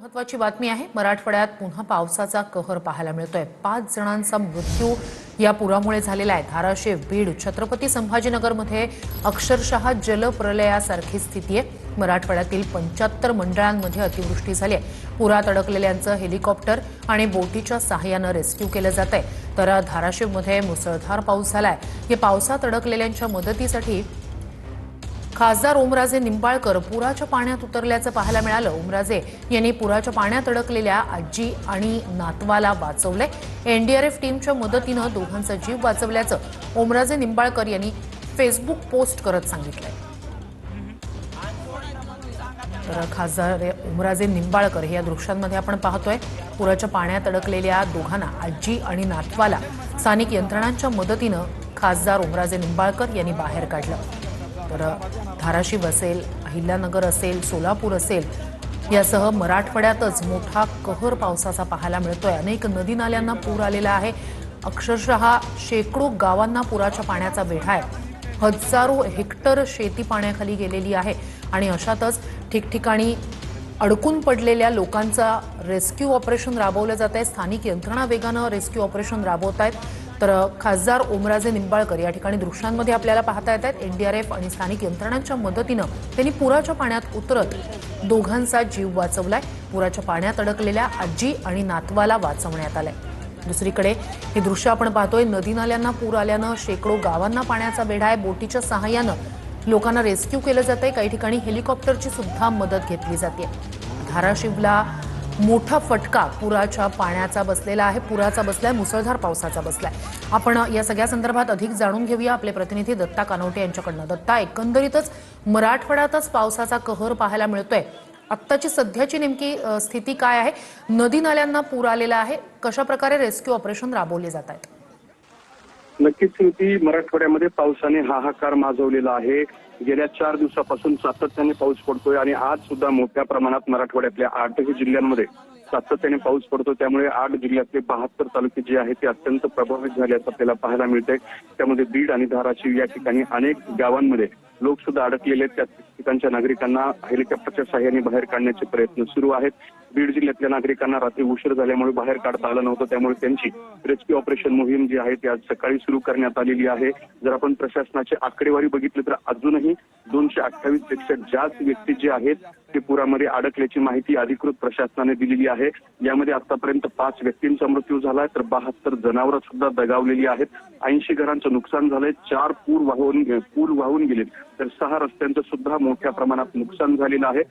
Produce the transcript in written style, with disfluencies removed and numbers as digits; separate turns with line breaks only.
महत्त्वाची बातमी आहे। मराठवाड्यात पुन्हा पावसाचा कहर पाहायला मिळतोय। 5 जणांचा मृत्यू या पुरामुळे झालेला आहे। धाराशिव, बीड, छत्रपती संभाजीनगरमध्ये अक्षरशः जलप्रलयासारखी स्थिती आहे। मराठवाड्यातील 75 मंडळांमध्ये अतिवृष्टी झाली आहे। पुरात अडकलेल्यांचं हेलिकॉप्टर आणि बोटीच्या सहाय्याने रेस्क्यू केलं जात आहे। तर धाराशिवमध्ये मुसळधार पाऊस झालाय। या पावसात अडकलेल्यांच्या मदतीसाठी खासदार ओमराजे निंबाळकर पुराच्या पाण्यात उतरल्याचं पाहायला मिळालं। ओमराजे यांनी पुराच्या पाण्यात अडकलेल्या आजी आणि नातवाला वाचवलंय। एनडीआरएफ टीमच्या मदतीनं दोघांचा जीव वाचवल्याचं ओमराजे निंबाळकर यांनी फेसबुक पोस्ट करत सांगितलंय। तर खासदार ओमराजे निंबाळकर हे या दृश्यांमध्ये आपण पाहतोय। पुराच्या पाण्यात अडकलेल्या दोघांना, आजी आणि नातवाला, स्थानिक यंत्रणांच्या मदतीनं खासदार ओमराजे निंबाळकर यांनी बाहेर काढलं। तर धाराशिव असेल, अहिल्यानगर असेल, सोलापूर असेल यासह मराठवाड्यातच मोठा कहर पावसाचा पाहायला मिळतोय। अनेक नदी नाल्यांना पूर आलेला आहे। अक्षरशः शेकडो गावांना पुराच्या पाण्याचा वेढा आहे। हजारो हेक्टर शेती पाण्याखाली गेलेली आहे आणि अशातच ठिकठिकाणी अडकून पडलेल्या लोकांचा रेस्क्यू ऑपरेशन राबवलं जात आहे। स्थानिक यंत्रणा वेगानं रेस्क्यू ऑपरेशन राबवत आहेत। तर खासदार ओमराजे निंबाळकर या ठिकाणी दृश्यांमध्ये आपल्याला पाहता येत आहेत। एनडीआरएफ आणि स्थानिक यंत्रणांच्या मदतीनं त्यांनी पुराच्या पाण्यात उतरत दोघांचा जीव वाचवलाय। पुराच्या पाण्यात अडकलेल्या आजी आणि नातवाला वाचवण्यात आलंय। दुसरीकडे हे दृश्य आपण पाहतोय। नदी नाल्यांना पूर आल्यानं शेकडो गावांना पाण्याचा वेढा आहे। बोटीच्या सहाय्यानं लोकांना रेस्क्यू केलं जात आहे। काही ठिकाणी हेलिकॉप्टरची सुद्धा मदत घेतली जाते। धाराशिवला मोठा फटका पुराच्या पाण्याचा बसलेला आहे। पुराचा बसलाय, मुसळधार पावसाचा बसलाय। आपण या सगळ्या संदर्भात अधिक जाणून घेऊया आपले प्रतिनिधी दत्ता कानवटे यांच्याकडनं। दत्ता, एकंदरीतच मराठवाड्यातच पावसाचा कहर पाहायला मिळतोय। आत्ताची सध्याची नेमकी स्थिती काय आहे? नदी नाल्यांना पूर आलेला आहे, कशा प्रकारे रेस्क्यू ऑपरेशन राबवले जात आहेत?
नक्कीच श्रुती, मराठवाड्यामध्ये पावसाने हाहाकार माजवलेला आहे। गेल्या 4 दिवसापासून सातत्याने पाऊस पडतोय आणि आज सुद्धा मोठ्या प्रमाणात मराठवाड्यातल्या 8ही जिल्ह्यांमध्ये सातत्याने पाऊस पडतो। त्यामुळे 8 जिल्ह्यातले 72 तालुके जे आहेत ते अत्यंत प्रभावित झाले असं आपल्याला पाहायला मिळतंय। त्यामध्ये बीड आणि धाराशिव या ठिकाणी अनेक गावांमध्ये लोक सुद्धा अडकलेले आहेत। त्या ठिकाणच्या नागरिकांना हेलिकॉप्टरच्या सहाय्याने बाहेर काढण्याचे प्रयत्न सुरू आहेत। बीड जिल्ह्यातल्या नागरिकांना रात्री उशीर झाल्यामुळे बाहेर काढता आलं नव्हतं, त्यामुळे त्यांची रेस्क्यू ऑपरेशन मोहीम जी आहे ती आज सकाळी सुरू करण्यात आलेली आहे। जर आपण प्रशासनाची आकडेवारी बघितली तर अजूनही 228 पेक्षा जास्त व्यक्ती जे आहेत ते पुरामध्ये अडकल्याची माहिती अधिकृत प्रशासनाने दिलेली आहे। यामध्ये आतापर्यंत 5 व्यक्तींचा मृत्यू झालाय, तर 72 जनावरं सुद्धा दगावलेली आहेत। 80 घरांचं नुकसान झालंय, 4 पूल वाहून गेलेत, तर 6 रस्त्यांचं सुद्धा मोठ्या प्रमाणात नुकसान झालेलं आहे।